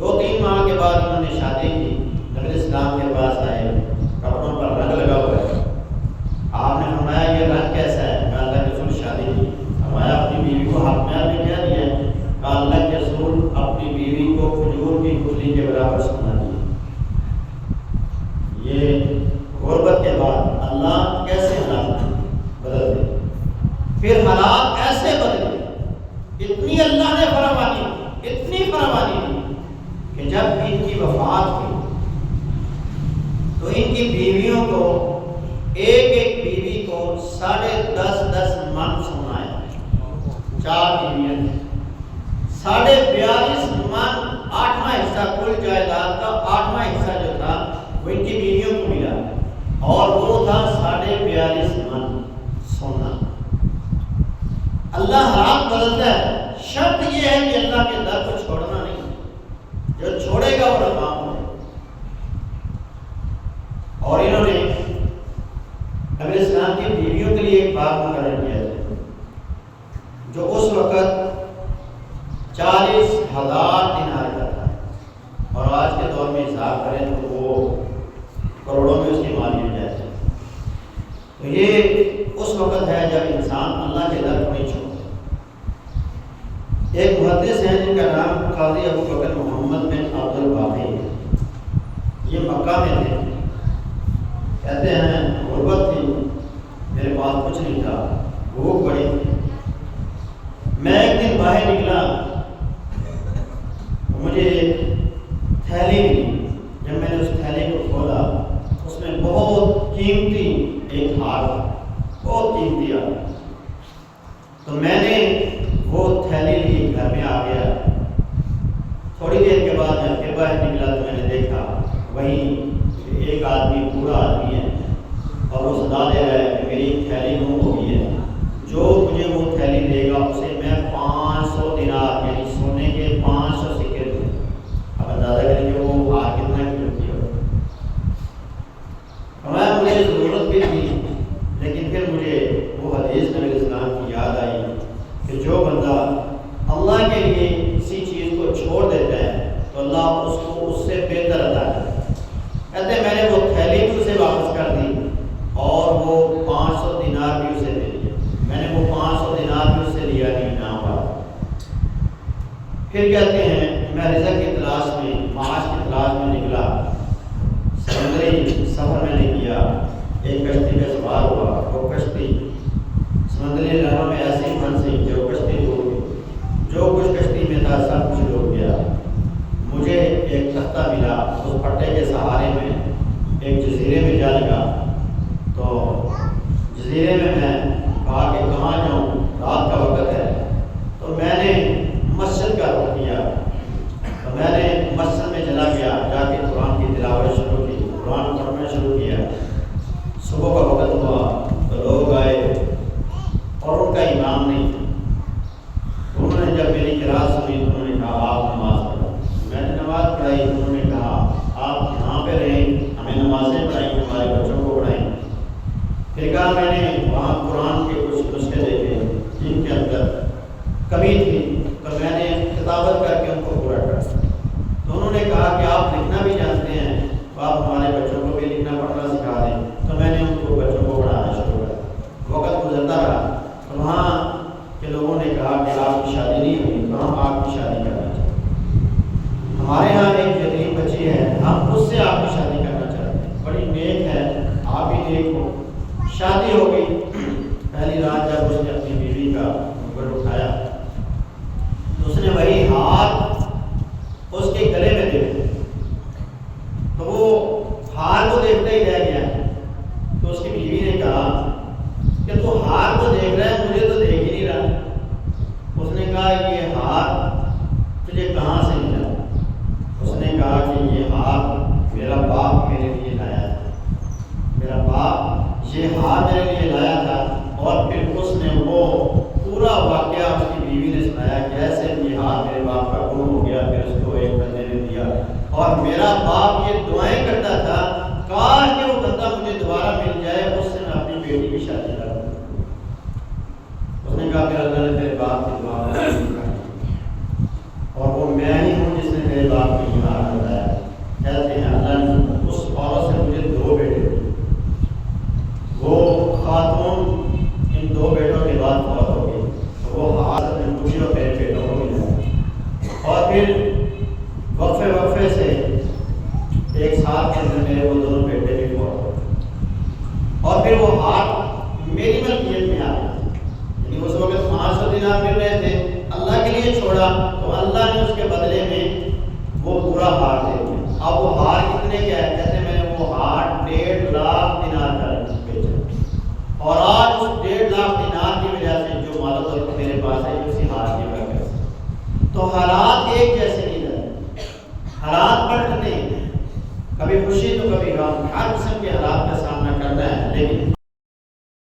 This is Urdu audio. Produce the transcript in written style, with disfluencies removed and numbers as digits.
2-3 ماہ کے بعد انہوں نے شادی کی، نبی اسلام کے پاس آئے، کپڑوں پر رنگ لگا ہوا ہے، آپ نے فرمایا یہ رنگ کیسا ہے؟ کہا اللہ کے رسول شادی کی۔ فرمایا اپنی بیوی کو حق میں کیا دیا ہے؟ کہا اللہ کے رسول اپنی بیوی کو کھجور کی گٹھلی کے برابر سونا دیا۔ یہ غربت کے بعد اللہ کیسے حالات بدل دے، پھر حالات ایسے بدلے، اتنی اللہ نے فراوانی دی کہ جب ان کی وفات ہوئی تو ان کی بیویوں کو ایک بیوی کو 10.5 من سونا ہے، 4 بیویاں تھیں، 42.5 من، 8واں حصہ کل جائیداد کا 8واں حصہ جو تھا وہ ان کی بیویوں کو ملا، اور وہ تھا 42.5 من سونا۔ اللہ حالات بدلتا ہے، شرط یہ ہے کہ اللہ کے در کو چھوڑنا نہیں، جو چھوڑے گا وہ ناکام ہوگا۔ اور انہوں نے نبی اسلام کی بیویوں کے لیے ایک باب مقرر کیا ہے جو اس وقت 40,000 دینار کا تھا، اور آج کے دور میں حساب کریں تو وہ کروڑوں میں اس کی مالی ہو جاتی ہے۔ تو یہ اس وقت ہے جب انسان اللہ کے در کو نہیں چھوڑتا۔ ایک محدث ہیں جن کا نام قاضی ابو بکر محمد بن عبد الباقی ہے، یہ مکہ میں تھے، کہتے ہیں غربت تھی، میرے پاس کچھ نہیں تھا، بھوک بڑی تھی، میں ایک دن باہر نکلا، مجھے ایک تھیلی ملی، جب میں نے اس تھیلی کو کھولا اس میں بہت قیمتی ایک ہار تھا، بہت قیمتی ہار، تو میں نے وہ تھیلی لی، گھر میں آ گیا، تھوڑی دیر کے بعد میں پھر باہر نکلا تو میں نے دیکھا وہیں ایک آدمی، بوڑھا آدمی ہے، اور وہ صدا دے رہا ہے کہ میری تھیلی گم ہو گئی ہے، جو مجھے وہ تھیلی دے گا اسے میں 500 دینار یعنی سونے کے 500 سکے دوں۔ اب اندازہ کریں کہ وہ ہار کتنا قیمتی ہو۔ ہمارا مجھے ضرورت بھی تھی، لیکن پھر مجھے وہ حدیث نبی اسلام کی یاد آئی کہ جو بندہ اللہ کے لیے کسی چیز کو چھوڑ دیتا ہے تو اللہ اس کو اس سے بہتر عطا کرتا ہے۔ کہتے ہیں میں نے وہ تھیلی بھی اسے واپس کر دی اور وہ 500 دینار بھی اسے دے دیا، میں نے وہ 500 دینار بھی اسے لیا نہیں نام پر۔ پھر کہتے ہیں میں رزق کی تلاش میں، معاش کی تلاش میں نکلا، سمندری سفر میں نے کیا، ایک کشتی پہ سوار ہوا، وہ کشتی سمندری لہروں میں ایسی پھنسی کہ وہ کشتی ڈوب گئی، جو کچھ کشتی میں تھا سب کچھ ڈوب گیا۔ مجھے ایک تختہ ملا، اس پٹے کے سہارے میں ایک جزیرے میں جا لگا، تو جزیرے میں کہا کہ کہاں جاؤں، رات کا وقت ہے، تو میں نے مسجد کا رخ کیا، تو میں نے مسجد میں چلا گیا، جا کے قرآن کی تلاوت شروع کی، قرآن پڑھنا شروع کیا۔ صبح کا وقت ہوا تو لوگ آئے اور ان کا امام نہیں تھا، انہوں نے جب میری قرات سنی تو انہوں نے کہا آپ نماز پڑھو، میں نے نماز پڑھائی، انہوں نے کہا آپ یہاں پہ رہیں، ہمیں نمازیں پڑھائیں، ہمارے بچوں کو پڑھائیں۔ پھر کہا میں نے وہاں قرآن کے کچھ نسخے دیکھے جن کے اندر کمی تھی، تو میں نے کتابت کر کے ان کو پورا کر دیا۔ تو انہوں نے کہا کہ آپ لکھنا بھی جانتے ہیں تو آپ ہمارے بچوں کو بھی لکھنا پڑھنا سکھا دیں، تو میں نے ان کو بچوں کو پڑھانا شروع کر۔ وقت گزرتا رہا تو وہاں کے لوگوں نے کہا کہ آپ کی شادی نہیں ہوئی، تو ہم آپ کی شادی کرنا چاہتے ہیں، ہمارے یہاں ایک یتیم بچی ہے، ہم اس سے آپ کی شادی کرنا چاہتے ہیں، بڑی نیک ہے، آپ ہی نیک ہو۔ شادی ہو گئی، پہلی رات جب اس نے اپنی بیوی کا گھر اٹھایا تو اس نے وہی ہاتھ اس کے گلے میں دیکھا، تو وہ ہار کو دیکھتا ہی رہ گیا، تو اس کی بیوی نے کہا کہ تو ہار کو دیکھ رہا ہے، مجھے تو دیکھ ہی نہیں رہا۔ اس نے کہا یہ ہار تجھے کہاں سے ملا؟ اس نے کہا کہ یہ ہار میرا باپ میرے لیے لایا تھا، میرا باپ یہ ہار میرے لیے لایا تھا۔ اور پھر اس نے وہ پورا واقعہ اس کی بیوی نے سنایا کہ ایسے یہ ہار میرے باپ کا گم ہو گیا، پھر اس کو ایک بندے نے دیا، اور میرا باپ یہ دعائیں کرتا تھا کاش کہ وہ بندہ مجھے دوبارہ مل جائے، اس سے میں اپنی بیٹی کی شادی کر دوں۔ اس نے کہا پھر اللہ نے میرے باپ کی دعا اور وہ میں ہی ہوں جس نے میرے باپ کو پھر وقفے سے ایک سال کے اندر میرے وہ دونوں بیٹے بھی فوت ہو گئے، اور پھر وہ ہاتھ میری ملکیت میں آ گیا، یعنی اس وقت 500 دینار مل رہے تھے، اللہ کے لیے چھوڑا تو اللہ نے اس کے بدلے میں وہ پورا ہاتھ